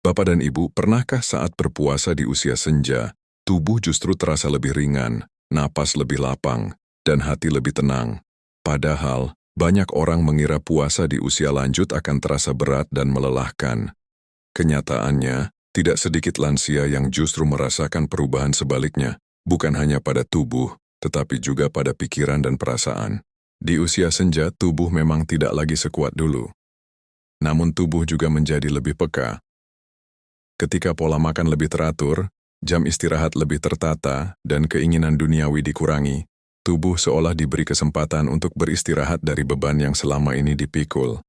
Bapak dan Ibu, pernahkah saat berpuasa di usia senja, tubuh justru terasa lebih ringan, napas lebih lapang, dan hati lebih tenang? Padahal, banyak orang mengira puasa di usia lanjut akan terasa berat dan melelahkan. Kenyataannya, tidak sedikit lansia yang justru merasakan perubahan sebaliknya, bukan hanya pada tubuh, tetapi juga pada pikiran dan perasaan. Di usia senja, tubuh memang tidak lagi sekuat dulu. Namun tubuh juga menjadi lebih peka. Ketika pola makan lebih teratur, jam istirahat lebih tertata, dan keinginan duniawi dikurangi, tubuh seolah diberi kesempatan untuk beristirahat dari beban yang selama ini dipikul.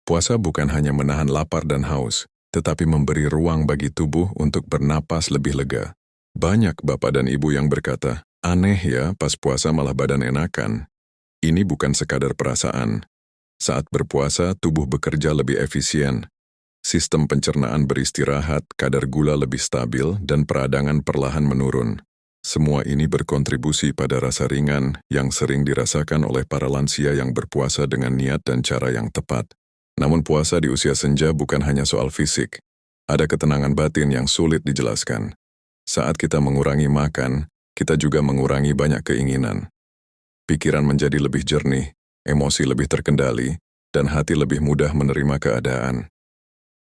Puasa bukan hanya menahan lapar dan haus, tetapi memberi ruang bagi tubuh untuk bernapas lebih lega. Banyak bapak dan ibu yang berkata, "Aneh ya, pas puasa malah badan enakan." Ini bukan sekadar perasaan. Saat berpuasa, tubuh bekerja lebih efisien. Sistem pencernaan beristirahat, kadar gula lebih stabil, dan peradangan perlahan menurun. Semua ini berkontribusi pada rasa ringan yang sering dirasakan oleh para lansia yang berpuasa dengan niat dan cara yang tepat. Namun puasa di usia senja bukan hanya soal fisik. Ada ketenangan batin yang sulit dijelaskan. Saat kita mengurangi makan, kita juga mengurangi banyak keinginan. Pikiran menjadi lebih jernih, emosi lebih terkendali, dan hati lebih mudah menerima keadaan.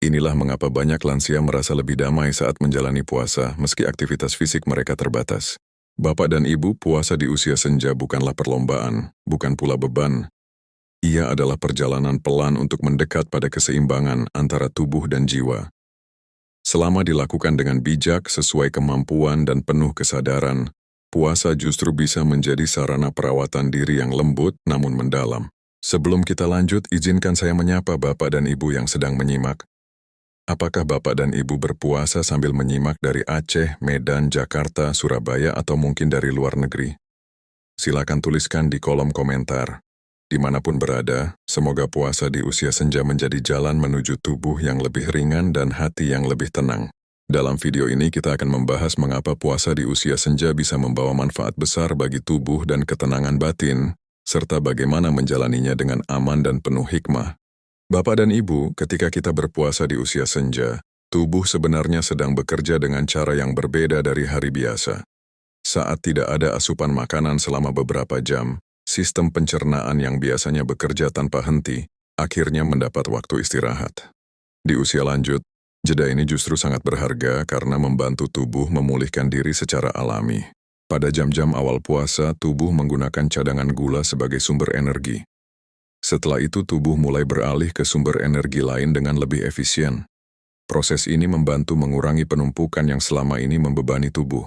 Inilah mengapa banyak lansia merasa lebih damai saat menjalani puasa meski aktivitas fisik mereka terbatas. Bapak dan Ibu, puasa di usia senja bukanlah perlombaan, bukan pula beban. Ia adalah perjalanan pelan untuk mendekat pada keseimbangan antara tubuh dan jiwa. Selama dilakukan dengan bijak, sesuai kemampuan dan penuh kesadaran, puasa justru bisa menjadi sarana perawatan diri yang lembut namun mendalam. Sebelum kita lanjut, izinkan saya menyapa Bapak dan Ibu yang sedang menyimak. Apakah Bapak dan Ibu berpuasa sambil menyimak dari Aceh, Medan, Jakarta, Surabaya, atau mungkin dari luar negeri? Silakan tuliskan di kolom komentar. Dimanapun berada, semoga puasa di usia senja menjadi jalan menuju tubuh yang lebih ringan dan hati yang lebih tenang. Dalam video ini kita akan membahas mengapa puasa di usia senja bisa membawa manfaat besar bagi tubuh dan ketenangan batin, serta bagaimana menjalaninya dengan aman dan penuh hikmah. Bapak dan Ibu, ketika kita berpuasa di usia senja, tubuh sebenarnya sedang bekerja dengan cara yang berbeda dari hari biasa. Saat tidak ada asupan makanan selama beberapa jam, sistem pencernaan yang biasanya bekerja tanpa henti, akhirnya mendapat waktu istirahat. Di usia lanjut, jeda ini justru sangat berharga karena membantu tubuh memulihkan diri secara alami. Pada jam-jam awal puasa, tubuh menggunakan cadangan gula sebagai sumber energi. Setelah itu tubuh mulai beralih ke sumber energi lain dengan lebih efisien. Proses ini membantu mengurangi penumpukan yang selama ini membebani tubuh.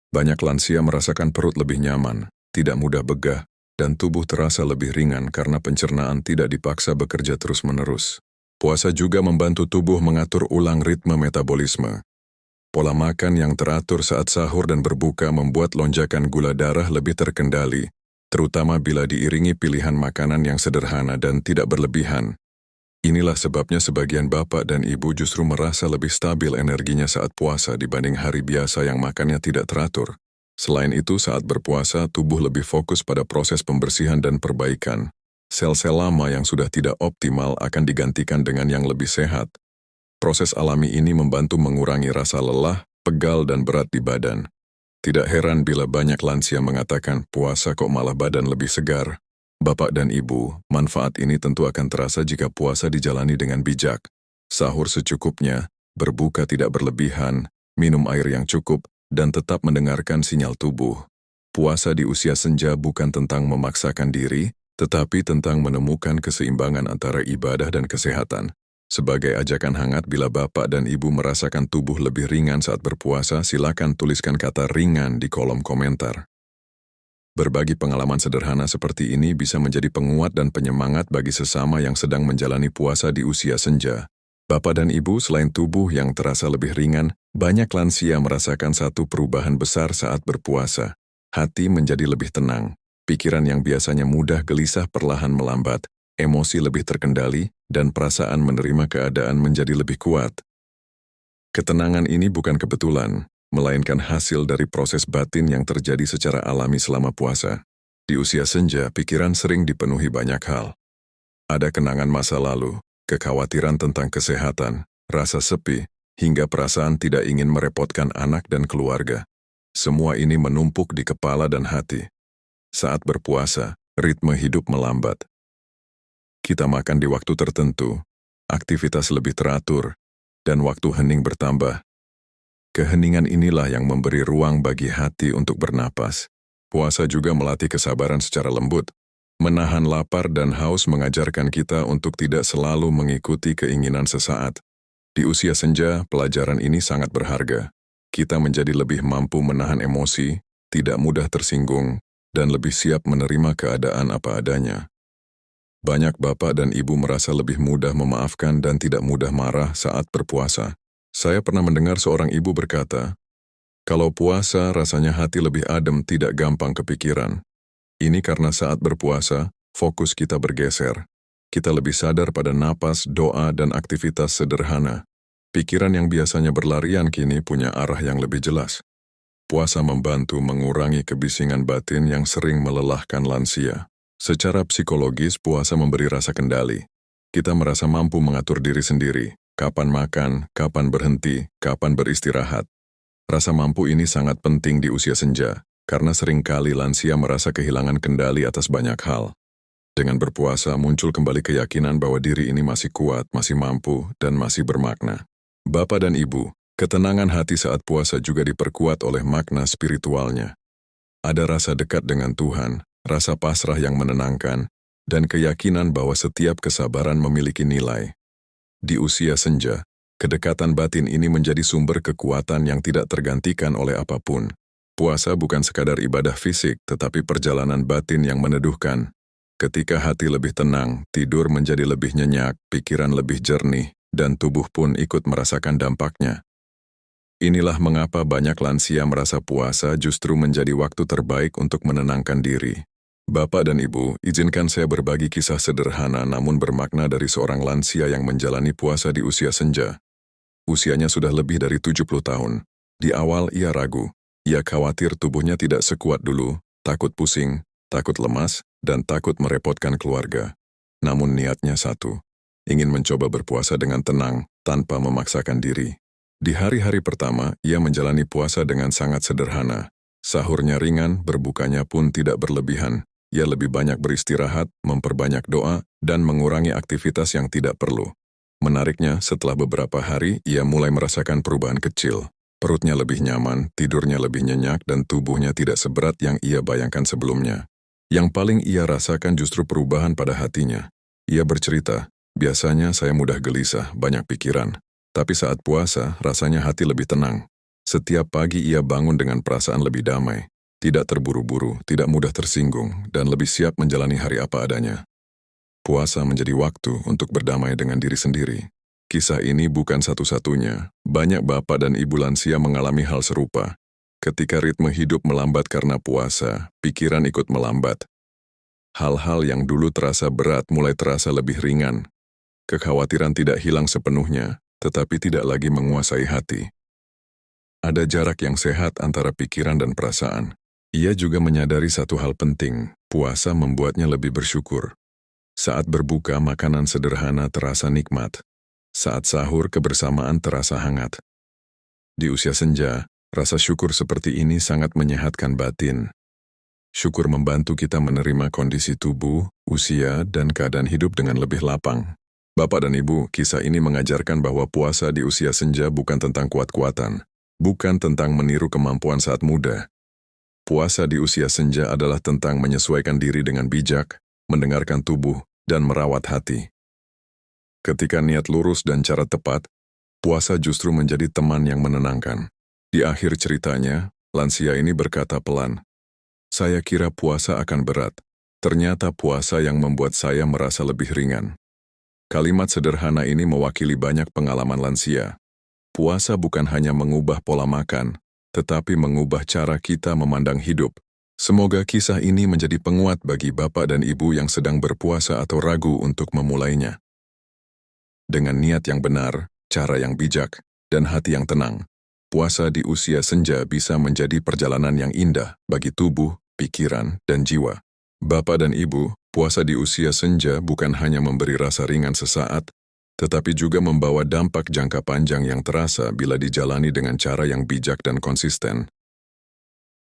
Banyak lansia merasakan perut lebih nyaman, tidak mudah begah, dan tubuh terasa lebih ringan karena pencernaan tidak dipaksa bekerja terus-menerus. Puasa juga membantu tubuh mengatur ulang ritme metabolisme. Pola makan yang teratur saat sahur dan berbuka membuat lonjakan gula darah lebih terkendali, terutama bila diiringi pilihan makanan yang sederhana dan tidak berlebihan. Inilah sebabnya sebagian bapak dan ibu justru merasa lebih stabil energinya saat puasa dibanding hari biasa yang makannya tidak teratur. Selain itu, saat berpuasa, tubuh lebih fokus pada proses pembersihan dan perbaikan. Sel-sel lama yang sudah tidak optimal akan digantikan dengan yang lebih sehat. Proses alami ini membantu mengurangi rasa lelah, pegal, dan berat di badan. Tidak heran bila banyak lansia mengatakan puasa kok malah badan lebih segar. Bapak dan Ibu, manfaat ini tentu akan terasa jika puasa dijalani dengan bijak. Sahur secukupnya, berbuka tidak berlebihan, minum air yang cukup, dan tetap mendengarkan sinyal tubuh. Puasa di usia senja bukan tentang memaksakan diri, tetapi tentang menemukan keseimbangan antara ibadah dan kesehatan. Sebagai ajakan hangat bila Bapak dan Ibu merasakan tubuh lebih ringan saat berpuasa, silakan tuliskan kata ringan di kolom komentar. Berbagi pengalaman sederhana seperti ini bisa menjadi penguat dan penyemangat bagi sesama yang sedang menjalani puasa di usia senja. Bapak dan Ibu, selain tubuh yang terasa lebih ringan, banyak lansia merasakan satu perubahan besar saat berpuasa. Hati menjadi lebih tenang, pikiran yang biasanya mudah gelisah perlahan melambat, emosi lebih terkendali, dan perasaan menerima keadaan menjadi lebih kuat. Ketenangan ini bukan kebetulan, melainkan hasil dari proses batin yang terjadi secara alami selama puasa. Di usia senja, pikiran sering dipenuhi banyak hal. Ada kenangan masa lalu, kekhawatiran tentang kesehatan, rasa sepi, hingga perasaan tidak ingin merepotkan anak dan keluarga. Semua ini menumpuk di kepala dan hati. Saat berpuasa, ritme hidup melambat. Kita makan di waktu tertentu, aktivitas lebih teratur, dan waktu hening bertambah. Keheningan inilah yang memberi ruang bagi hati untuk bernapas. Puasa juga melatih kesabaran secara lembut. Menahan lapar dan haus mengajarkan kita untuk tidak selalu mengikuti keinginan sesaat. Di usia senja, pelajaran ini sangat berharga. Kita menjadi lebih mampu menahan emosi, tidak mudah tersinggung, dan lebih siap menerima keadaan apa adanya. Banyak bapak dan ibu merasa lebih mudah memaafkan dan tidak mudah marah saat berpuasa. Saya pernah mendengar seorang ibu berkata, "Kalau puasa rasanya hati lebih adem, tidak gampang kepikiran." Ini karena saat berpuasa, fokus kita bergeser. Kita lebih sadar pada napas, doa, dan aktivitas sederhana. Pikiran yang biasanya berlarian kini punya arah yang lebih jelas. Puasa membantu mengurangi kebisingan batin yang sering melelahkan lansia. Secara psikologis, puasa memberi rasa kendali. Kita merasa mampu mengatur diri sendiri, kapan makan, kapan berhenti, kapan beristirahat. Rasa mampu ini sangat penting di usia senja, karena seringkali lansia merasa kehilangan kendali atas banyak hal. Dengan berpuasa muncul kembali keyakinan bahwa diri ini masih kuat, masih mampu, dan masih bermakna. Bapak dan Ibu, ketenangan hati saat puasa juga diperkuat oleh makna spiritualnya. Ada rasa dekat dengan Tuhan, rasa pasrah yang menenangkan, dan keyakinan bahwa setiap kesabaran memiliki nilai. Di usia senja, kedekatan batin ini menjadi sumber kekuatan yang tidak tergantikan oleh apapun. Puasa bukan sekadar ibadah fisik, tetapi perjalanan batin yang meneduhkan. Ketika hati lebih tenang, tidur menjadi lebih nyenyak, pikiran lebih jernih, dan tubuh pun ikut merasakan dampaknya. Inilah mengapa banyak lansia merasa puasa justru menjadi waktu terbaik untuk menenangkan diri. Bapak dan Ibu, izinkan saya berbagi kisah sederhana namun bermakna dari seorang lansia yang menjalani puasa di usia senja. Usianya sudah lebih dari 70 tahun. Di awal ia ragu. Ia khawatir tubuhnya tidak sekuat dulu, takut pusing, takut lemas, dan takut merepotkan keluarga. Namun niatnya satu, ingin mencoba berpuasa dengan tenang, tanpa memaksakan diri. Di hari-hari pertama, ia menjalani puasa dengan sangat sederhana. Sahurnya ringan, berbukanya pun tidak berlebihan. Ia lebih banyak beristirahat, memperbanyak doa, dan mengurangi aktivitas yang tidak perlu. Menariknya, setelah beberapa hari, ia mulai merasakan perubahan kecil. Perutnya lebih nyaman, tidurnya lebih nyenyak, dan tubuhnya tidak seberat yang ia bayangkan sebelumnya. Yang paling ia rasakan justru perubahan pada hatinya. Ia bercerita, "Biasanya saya mudah gelisah, banyak pikiran. Tapi saat puasa, rasanya hati lebih tenang. Setiap pagi ia bangun dengan perasaan lebih damai. Tidak terburu-buru, tidak mudah tersinggung, dan lebih siap menjalani hari apa adanya." Puasa menjadi waktu untuk berdamai dengan diri sendiri. Kisah ini bukan satu-satunya. Banyak bapak dan ibu lansia mengalami hal serupa. Ketika ritme hidup melambat karena puasa, pikiran ikut melambat. Hal-hal yang dulu terasa berat mulai terasa lebih ringan. Kekhawatiran tidak hilang sepenuhnya, tetapi tidak lagi menguasai hati. Ada jarak yang sehat antara pikiran dan perasaan. Ia juga menyadari satu hal penting, puasa membuatnya lebih bersyukur. Saat berbuka, makanan sederhana terasa nikmat. Saat sahur, kebersamaan terasa hangat. Di usia senja, rasa syukur seperti ini sangat menyehatkan batin. Syukur membantu kita menerima kondisi tubuh, usia, dan keadaan hidup dengan lebih lapang. Bapak dan Ibu, kisah ini mengajarkan bahwa puasa di usia senja bukan tentang kuat-kuatan, bukan tentang meniru kemampuan saat muda. Puasa di usia senja adalah tentang menyesuaikan diri dengan bijak, mendengarkan tubuh, dan merawat hati. Ketika niat lurus dan cara tepat, puasa justru menjadi teman yang menenangkan. Di akhir ceritanya, lansia ini berkata pelan, "Saya kira puasa akan berat. Ternyata puasa yang membuat saya merasa lebih ringan." Kalimat sederhana ini mewakili banyak pengalaman lansia. Puasa bukan hanya mengubah pola makan, tetapi mengubah cara kita memandang hidup. Semoga kisah ini menjadi penguat bagi bapak dan ibu yang sedang berpuasa atau ragu untuk memulainya. Dengan niat yang benar, cara yang bijak, dan hati yang tenang, puasa di usia senja bisa menjadi perjalanan yang indah bagi tubuh, pikiran, dan jiwa. Bapak dan Ibu, puasa di usia senja bukan hanya memberi rasa ringan sesaat, tetapi juga membawa dampak jangka panjang yang terasa bila dijalani dengan cara yang bijak dan konsisten.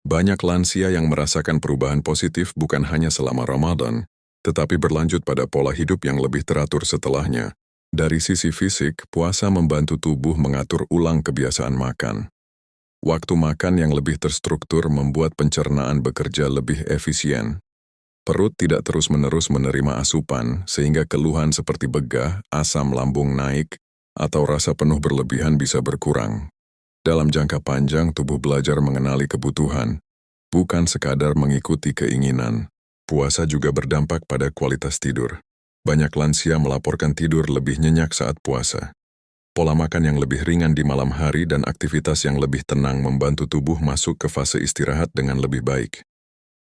Banyak lansia yang merasakan perubahan positif bukan hanya selama Ramadan, tetapi berlanjut pada pola hidup yang lebih teratur setelahnya. Dari sisi fisik, puasa membantu tubuh mengatur ulang kebiasaan makan. Waktu makan yang lebih terstruktur membuat pencernaan bekerja lebih efisien. Perut tidak terus-menerus menerima asupan, sehingga keluhan seperti begah, asam lambung naik, atau rasa penuh berlebihan bisa berkurang. Dalam jangka panjang, tubuh belajar mengenali kebutuhan, bukan sekadar mengikuti keinginan. Puasa juga berdampak pada kualitas tidur. Banyak lansia melaporkan tidur lebih nyenyak saat puasa. Pola makan yang lebih ringan di malam hari dan aktivitas yang lebih tenang membantu tubuh masuk ke fase istirahat dengan lebih baik.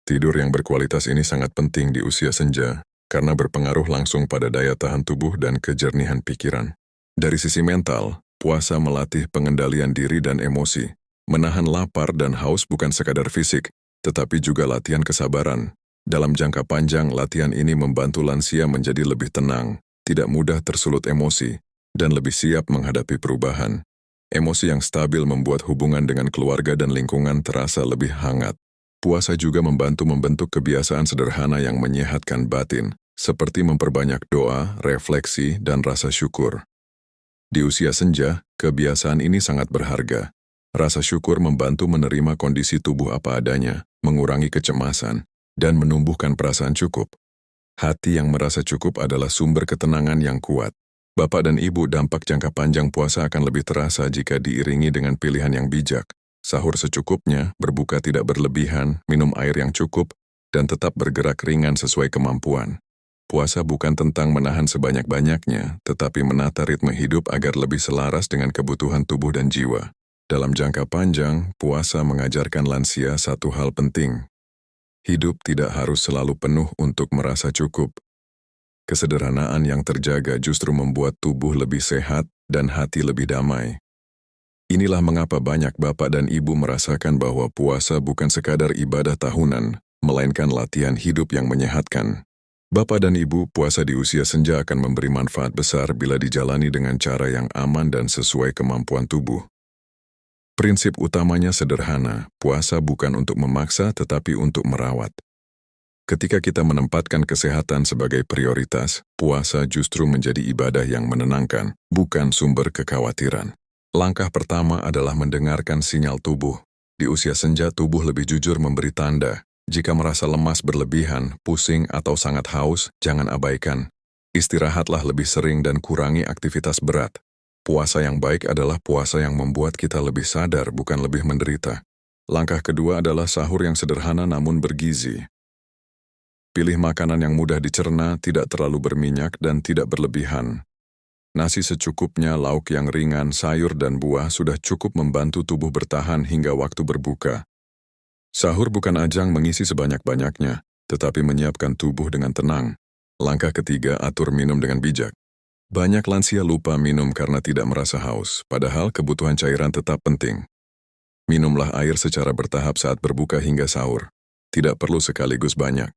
Tidur yang berkualitas ini sangat penting di usia senja, karena berpengaruh langsung pada daya tahan tubuh dan kejernihan pikiran. Dari sisi mental, puasa melatih pengendalian diri dan emosi. Menahan lapar dan haus bukan sekadar fisik, tetapi juga latihan kesabaran. Dalam jangka panjang, latihan ini membantu lansia menjadi lebih tenang, tidak mudah tersulut emosi, dan lebih siap menghadapi perubahan. Emosi yang stabil membuat hubungan dengan keluarga dan lingkungan terasa lebih hangat. Puasa juga membantu membentuk kebiasaan sederhana yang menyehatkan batin, seperti memperbanyak doa, refleksi, dan rasa syukur. Di usia senja, kebiasaan ini sangat berharga. Rasa syukur membantu menerima kondisi tubuh apa adanya, mengurangi kecemasan, dan menumbuhkan perasaan cukup. Hati yang merasa cukup adalah sumber ketenangan yang kuat. Bapak dan Ibu, dampak jangka panjang puasa akan lebih terasa jika diiringi dengan pilihan yang bijak. Sahur secukupnya, berbuka tidak berlebihan, minum air yang cukup, dan tetap bergerak ringan sesuai kemampuan. Puasa bukan tentang menahan sebanyak-banyaknya, tetapi menata ritme hidup agar lebih selaras dengan kebutuhan tubuh dan jiwa. Dalam jangka panjang, puasa mengajarkan lansia satu hal penting. Hidup tidak harus selalu penuh untuk merasa cukup. Kesederhanaan yang terjaga justru membuat tubuh lebih sehat dan hati lebih damai. Inilah mengapa banyak bapak dan ibu merasakan bahwa puasa bukan sekadar ibadah tahunan, melainkan latihan hidup yang menyehatkan. Bapak dan ibu, puasa di usia senja akan memberi manfaat besar bila dijalani dengan cara yang aman dan sesuai kemampuan tubuh. Prinsip utamanya sederhana, puasa bukan untuk memaksa tetapi untuk merawat. Ketika kita menempatkan kesehatan sebagai prioritas, puasa justru menjadi ibadah yang menenangkan, bukan sumber kekhawatiran. Langkah pertama adalah mendengarkan sinyal tubuh. Di usia senja, tubuh lebih jujur memberi tanda. Jika merasa lemas berlebihan, pusing, atau sangat haus, jangan abaikan. Istirahatlah lebih sering dan kurangi aktivitas berat. Puasa yang baik adalah puasa yang membuat kita lebih sadar, bukan lebih menderita. Langkah kedua adalah sahur yang sederhana namun bergizi. Pilih makanan yang mudah dicerna, tidak terlalu berminyak, dan tidak berlebihan. Nasi secukupnya, lauk yang ringan, sayur dan buah sudah cukup membantu tubuh bertahan hingga waktu berbuka. Sahur bukan ajang mengisi sebanyak-banyaknya, tetapi menyiapkan tubuh dengan tenang. Langkah ketiga, atur minum dengan bijak. Banyak lansia lupa minum karena tidak merasa haus, padahal kebutuhan cairan tetap penting. Minumlah air secara bertahap saat berbuka hingga sahur. Tidak perlu sekaligus banyak.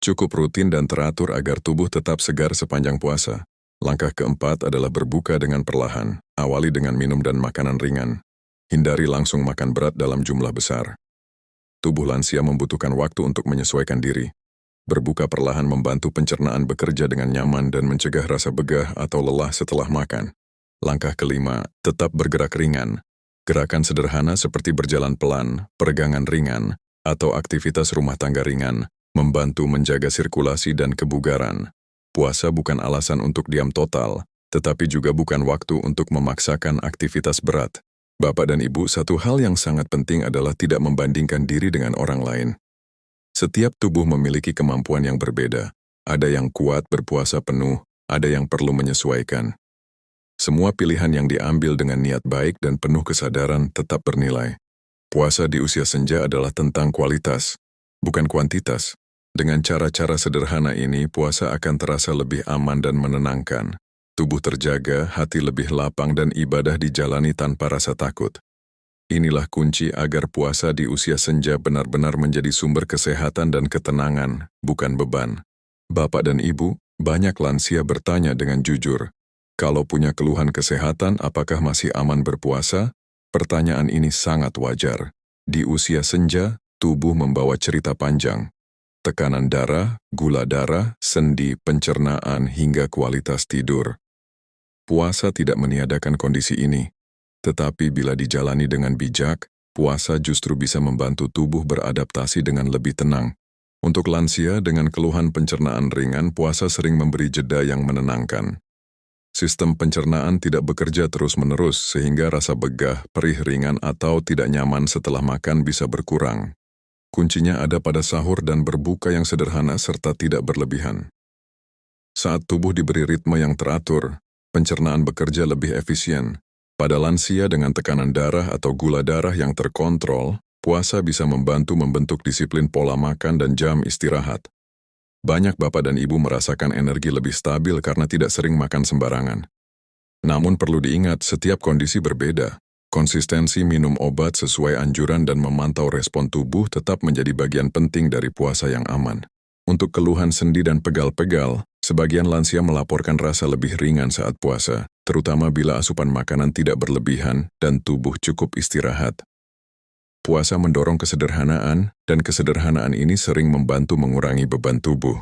Cukup rutin dan teratur agar tubuh tetap segar sepanjang puasa. Langkah keempat adalah berbuka dengan perlahan, awali dengan minum dan makanan ringan. Hindari langsung makan berat dalam jumlah besar. Tubuh lansia membutuhkan waktu untuk menyesuaikan diri. Berbuka perlahan membantu pencernaan bekerja dengan nyaman dan mencegah rasa begah atau lelah setelah makan. Langkah kelima, tetap bergerak ringan. Gerakan sederhana seperti berjalan pelan, peregangan ringan, atau aktivitas rumah tangga ringan, membantu menjaga sirkulasi dan kebugaran. Puasa bukan alasan untuk diam total, tetapi juga bukan waktu untuk memaksakan aktivitas berat. Bapak dan Ibu, satu hal yang sangat penting adalah tidak membandingkan diri dengan orang lain. Setiap tubuh memiliki kemampuan yang berbeda. Ada yang kuat berpuasa penuh, ada yang perlu menyesuaikan. Semua pilihan yang diambil dengan niat baik dan penuh kesadaran tetap bernilai. Puasa di usia senja adalah tentang kualitas, bukan kuantitas. Dengan cara-cara sederhana ini, puasa akan terasa lebih aman dan menenangkan. Tubuh terjaga, hati lebih lapang dan ibadah dijalani tanpa rasa takut. Inilah kunci agar puasa di usia senja benar-benar menjadi sumber kesehatan dan ketenangan, bukan beban. Bapak dan Ibu, banyak lansia bertanya dengan jujur, Kalau punya keluhan kesehatan, apakah masih aman berpuasa? Pertanyaan ini sangat wajar. Di usia senja, tubuh membawa cerita panjang. Tekanan darah, gula darah, sendi, pencernaan, hingga kualitas tidur. Puasa tidak meniadakan kondisi ini. Tetapi bila dijalani dengan bijak, puasa justru bisa membantu tubuh beradaptasi dengan lebih tenang. Untuk lansia dengan keluhan pencernaan ringan, puasa sering memberi jeda yang menenangkan. Sistem pencernaan tidak bekerja terus-menerus sehingga rasa begah, perih ringan atau tidak nyaman setelah makan bisa berkurang. Kuncinya ada pada sahur dan berbuka yang sederhana serta tidak berlebihan. Saat tubuh diberi ritme yang teratur, pencernaan bekerja lebih efisien. Pada lansia dengan tekanan darah atau gula darah yang terkontrol, puasa bisa membantu membentuk disiplin pola makan dan jam istirahat. Banyak bapak dan ibu merasakan energi lebih stabil karena tidak sering makan sembarangan. Namun perlu diingat, setiap kondisi berbeda. Konsistensi minum obat sesuai anjuran dan memantau respon tubuh tetap menjadi bagian penting dari puasa yang aman. Untuk keluhan sendi dan pegal-pegal, sebagian lansia melaporkan rasa lebih ringan saat puasa, terutama bila asupan makanan tidak berlebihan dan tubuh cukup istirahat. Puasa mendorong kesederhanaan, dan kesederhanaan ini sering membantu mengurangi beban tubuh.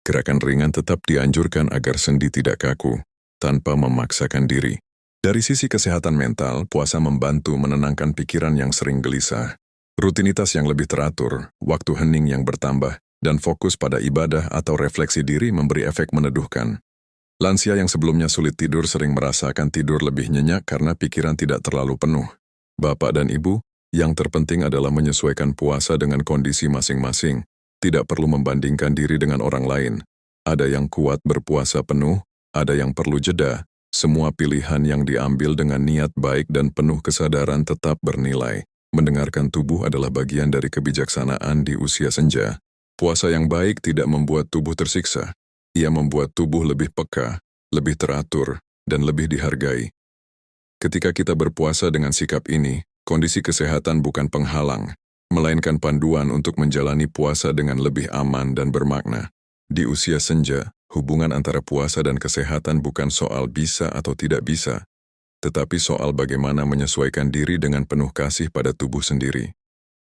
Gerakan ringan tetap dianjurkan agar sendi tidak kaku, tanpa memaksakan diri. Dari sisi kesehatan mental, puasa membantu menenangkan pikiran yang sering gelisah. Rutinitas yang lebih teratur, waktu hening yang bertambah, dan fokus pada ibadah atau refleksi diri memberi efek meneduhkan. Lansia yang sebelumnya sulit tidur sering merasakan tidur lebih nyenyak karena pikiran tidak terlalu penuh. Bapak dan ibu, yang terpenting adalah menyesuaikan puasa dengan kondisi masing-masing. Tidak perlu membandingkan diri dengan orang lain. Ada yang kuat berpuasa penuh, ada yang perlu jeda. Semua pilihan yang diambil dengan niat baik dan penuh kesadaran tetap bernilai. Mendengarkan tubuh adalah bagian dari kebijaksanaan di usia senja. Puasa yang baik tidak membuat tubuh tersiksa. Ia membuat tubuh lebih peka, lebih teratur, dan lebih dihargai. Ketika kita berpuasa dengan sikap ini, kondisi kesehatan bukan penghalang, melainkan panduan untuk menjalani puasa dengan lebih aman dan bermakna. Di usia senja, hubungan antara puasa dan kesehatan bukan soal bisa atau tidak bisa, tetapi soal bagaimana menyesuaikan diri dengan penuh kasih pada tubuh sendiri.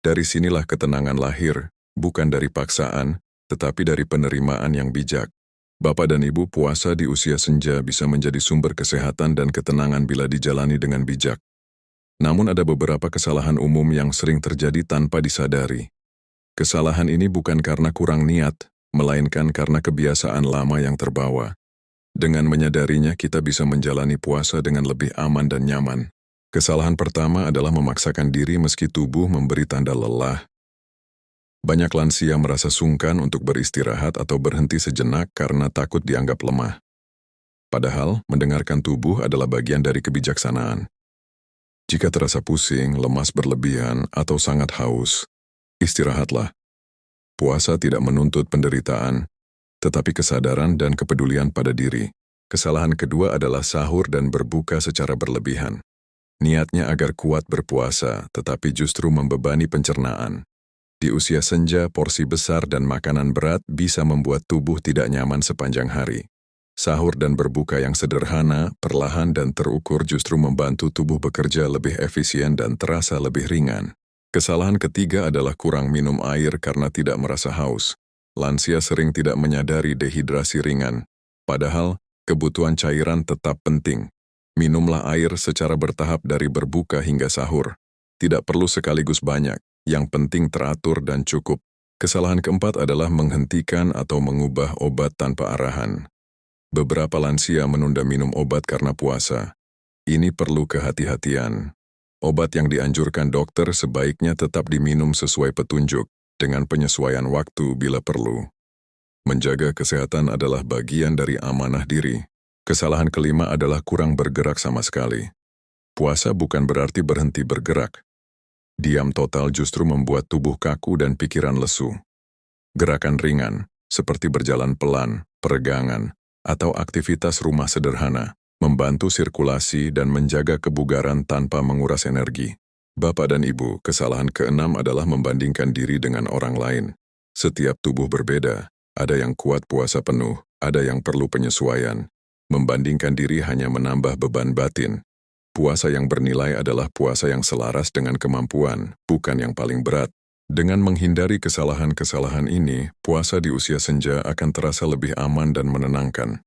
Dari sinilah ketenangan lahir, bukan dari paksaan, tetapi dari penerimaan yang bijak. Bapak dan ibu, puasa di usia senja bisa menjadi sumber kesehatan dan ketenangan bila dijalani dengan bijak. Namun ada beberapa kesalahan umum yang sering terjadi tanpa disadari. Kesalahan ini bukan karena kurang niat, melainkan karena kebiasaan lama yang terbawa. Dengan menyadarinya, kita bisa menjalani puasa dengan lebih aman dan nyaman. Kesalahan pertama adalah memaksakan diri meski tubuh memberi tanda lelah. Banyak lansia merasa sungkan untuk beristirahat atau berhenti sejenak karena takut dianggap lemah. Padahal, mendengarkan tubuh adalah bagian dari kebijaksanaan. Jika terasa pusing, lemas berlebihan, atau sangat haus, istirahatlah. Puasa tidak menuntut penderitaan, tetapi kesadaran dan kepedulian pada diri. Kesalahan kedua adalah sahur dan berbuka secara berlebihan. Niatnya agar kuat berpuasa, tetapi justru membebani pencernaan. Di usia senja, porsi besar dan makanan berat bisa membuat tubuh tidak nyaman sepanjang hari. Sahur dan berbuka yang sederhana, perlahan dan terukur justru membantu tubuh bekerja lebih efisien dan terasa lebih ringan. Kesalahan ketiga adalah kurang minum air karena tidak merasa haus. Lansia sering tidak menyadari dehidrasi ringan. Padahal, kebutuhan cairan tetap penting. Minumlah air secara bertahap dari berbuka hingga sahur. Tidak perlu sekaligus banyak, yang penting teratur dan cukup. Kesalahan keempat adalah menghentikan atau mengubah obat tanpa arahan. Beberapa lansia menunda minum obat karena puasa. Ini perlu kehati-hatian. Obat yang dianjurkan dokter sebaiknya tetap diminum sesuai petunjuk, dengan penyesuaian waktu bila perlu. Menjaga kesehatan adalah bagian dari amanah diri. Kesalahan kelima adalah kurang bergerak sama sekali. Puasa bukan berarti berhenti bergerak. Diam total justru membuat tubuh kaku dan pikiran lesu. Gerakan ringan, seperti berjalan pelan, peregangan, atau aktivitas rumah sederhana, membantu sirkulasi dan menjaga kebugaran tanpa menguras energi. Bapak dan Ibu, kesalahan keenam adalah membandingkan diri dengan orang lain. Setiap tubuh berbeda, ada yang kuat puasa penuh, ada yang perlu penyesuaian. Membandingkan diri hanya menambah beban batin. Puasa yang bernilai adalah puasa yang selaras dengan kemampuan, bukan yang paling berat. Dengan menghindari kesalahan-kesalahan ini, puasa di usia senja akan terasa lebih aman dan menenangkan.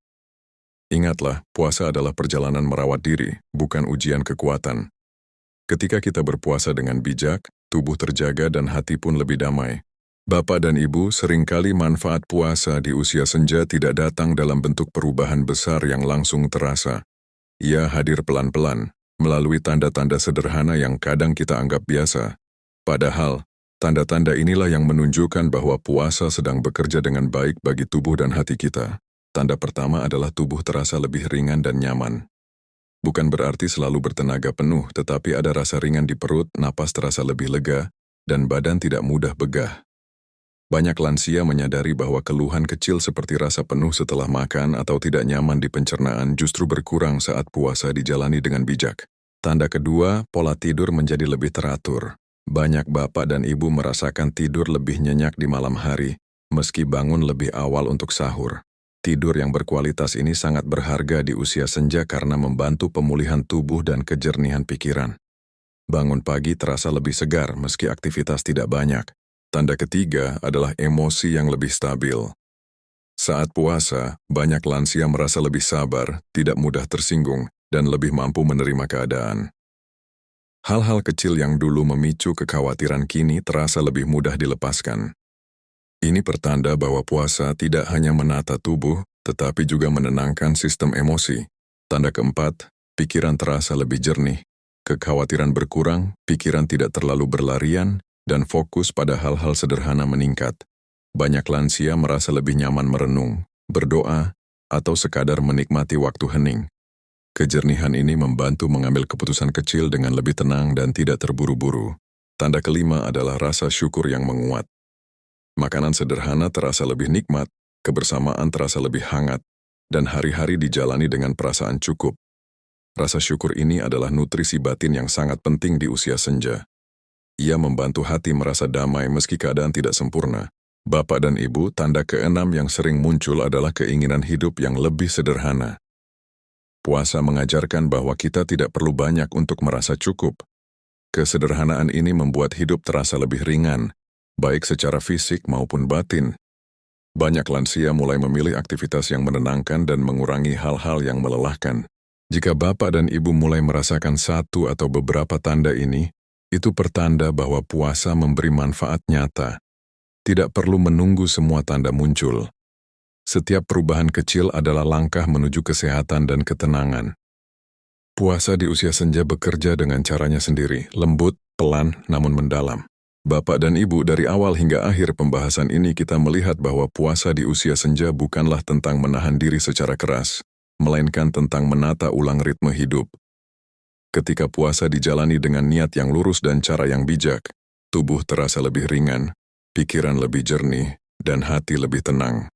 Ingatlah, puasa adalah perjalanan merawat diri, bukan ujian kekuatan. Ketika kita berpuasa dengan bijak, tubuh terjaga dan hati pun lebih damai. Bapak dan Ibu, seringkali manfaat puasa di usia senja tidak datang dalam bentuk perubahan besar yang langsung terasa. Ia hadir pelan-pelan, melalui tanda-tanda sederhana yang kadang kita anggap biasa. Padahal, tanda-tanda inilah yang menunjukkan bahwa puasa sedang bekerja dengan baik bagi tubuh dan hati kita. Tanda pertama adalah tubuh terasa lebih ringan dan nyaman. Bukan berarti selalu bertenaga penuh, tetapi ada rasa ringan di perut, napas terasa lebih lega, dan badan tidak mudah begah. Banyak lansia menyadari bahwa keluhan kecil seperti rasa penuh setelah makan atau tidak nyaman di pencernaan justru berkurang saat puasa dijalani dengan bijak. Tanda kedua, pola tidur menjadi lebih teratur. Banyak bapak dan ibu merasakan tidur lebih nyenyak di malam hari, meski bangun lebih awal untuk sahur. Tidur yang berkualitas ini sangat berharga di usia senja karena membantu pemulihan tubuh dan kejernihan pikiran. Bangun pagi terasa lebih segar meski aktivitas tidak banyak. Tanda ketiga adalah emosi yang lebih stabil. Saat puasa, banyak lansia merasa lebih sabar, tidak mudah tersinggung, dan lebih mampu menerima keadaan. Hal-hal kecil yang dulu memicu kekhawatiran kini terasa lebih mudah dilepaskan. Ini pertanda bahwa puasa tidak hanya menata tubuh, tetapi juga menenangkan sistem emosi. Tanda keempat, pikiran terasa lebih jernih. Kekhawatiran berkurang, pikiran tidak terlalu berlarian, dan fokus pada hal-hal sederhana meningkat. Banyak lansia merasa lebih nyaman merenung, berdoa, atau sekadar menikmati waktu hening. Kejernihan ini membantu mengambil keputusan kecil dengan lebih tenang dan tidak terburu-buru. Tanda kelima adalah rasa syukur yang menguat. Makanan sederhana terasa lebih nikmat, kebersamaan terasa lebih hangat, dan hari-hari dijalani dengan perasaan cukup. Rasa syukur ini adalah nutrisi batin yang sangat penting di usia senja. Ia membantu hati merasa damai meski keadaan tidak sempurna. Bapak dan Ibu, tanda keenam yang sering muncul adalah keinginan hidup yang lebih sederhana. Puasa mengajarkan bahwa kita tidak perlu banyak untuk merasa cukup. Kesederhanaan ini membuat hidup terasa lebih ringan, baik secara fisik maupun batin. Banyak lansia mulai memilih aktivitas yang menenangkan dan mengurangi hal-hal yang melelahkan. Jika bapak dan ibu mulai merasakan satu atau beberapa tanda ini, itu pertanda bahwa puasa memberi manfaat nyata. Tidak perlu menunggu semua tanda muncul. Setiap perubahan kecil adalah langkah menuju kesehatan dan ketenangan. Puasa di usia senja bekerja dengan caranya sendiri, lembut, pelan, namun mendalam. Bapak dan Ibu, dari awal hingga akhir pembahasan ini kita melihat bahwa puasa di usia senja bukanlah tentang menahan diri secara keras, melainkan tentang menata ulang ritme hidup. Ketika puasa dijalani dengan niat yang lurus dan cara yang bijak, tubuh terasa lebih ringan, pikiran lebih jernih, dan hati lebih tenang.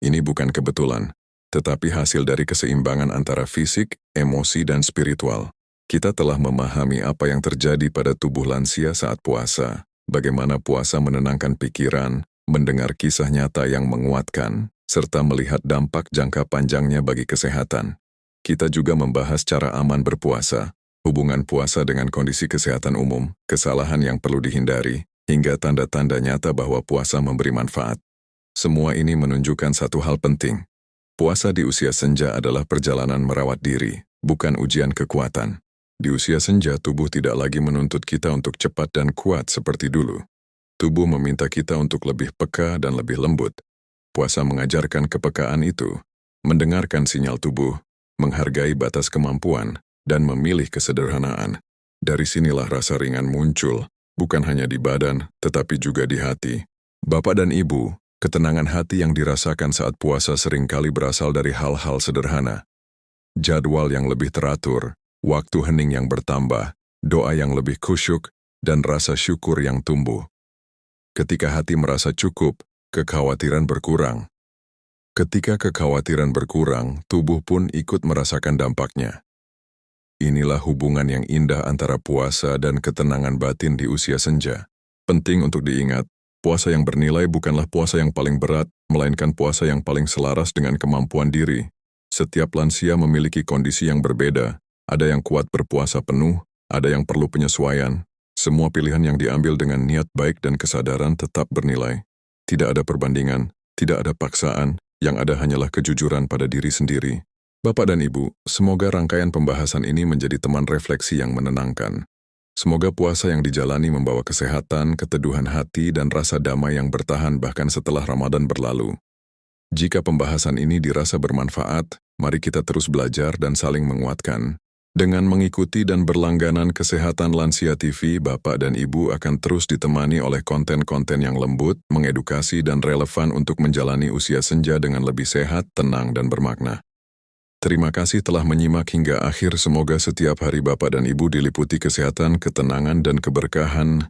Ini bukan kebetulan, tetapi hasil dari keseimbangan antara fisik, emosi, dan spiritual. Kita telah memahami apa yang terjadi pada tubuh lansia saat puasa. Bagaimana puasa menenangkan pikiran, mendengar kisah nyata yang menguatkan, serta melihat dampak jangka panjangnya bagi kesehatan. Kita juga membahas cara aman berpuasa, hubungan puasa dengan kondisi kesehatan umum, kesalahan yang perlu dihindari, hingga tanda-tanda nyata bahwa puasa memberi manfaat. Semua ini menunjukkan satu hal penting. Puasa di usia senja adalah perjalanan merawat diri, bukan ujian kekuatan. Di usia senja, tubuh tidak lagi menuntut kita untuk cepat dan kuat seperti dulu. Tubuh meminta kita untuk lebih peka dan lebih lembut. Puasa mengajarkan kepekaan itu, mendengarkan sinyal tubuh, menghargai batas kemampuan, dan memilih kesederhanaan. Dari sinilah rasa ringan muncul, bukan hanya di badan, tetapi juga di hati. Bapak dan Ibu, ketenangan hati yang dirasakan saat puasa seringkali berasal dari hal-hal sederhana. Jadwal yang lebih teratur, waktu hening yang bertambah, doa yang lebih khusyuk, dan rasa syukur yang tumbuh. Ketika hati merasa cukup, kekhawatiran berkurang. Ketika kekhawatiran berkurang, tubuh pun ikut merasakan dampaknya. Inilah hubungan yang indah antara puasa dan ketenangan batin di usia senja. Penting untuk diingat, puasa yang bernilai bukanlah puasa yang paling berat, melainkan puasa yang paling selaras dengan kemampuan diri. Setiap lansia memiliki kondisi yang berbeda. Ada yang kuat berpuasa penuh, ada yang perlu penyesuaian. Semua pilihan yang diambil dengan niat baik dan kesadaran tetap bernilai. Tidak ada perbandingan, tidak ada paksaan, yang ada hanyalah kejujuran pada diri sendiri. Bapak dan Ibu, semoga rangkaian pembahasan ini menjadi teman refleksi yang menenangkan. Semoga puasa yang dijalani membawa kesehatan, keteduhan hati, dan rasa damai yang bertahan bahkan setelah Ramadan berlalu. Jika pembahasan ini dirasa bermanfaat, mari kita terus belajar dan saling menguatkan. Dengan mengikuti dan berlangganan Kesehatan Lansia TV, Bapak dan Ibu akan terus ditemani oleh konten-konten yang lembut, mengedukasi, dan relevan untuk menjalani usia senja dengan lebih sehat, tenang, dan bermakna. Terima kasih telah menyimak hingga akhir. Semoga setiap hari Bapak dan Ibu diliputi kesehatan, ketenangan, dan keberkahan.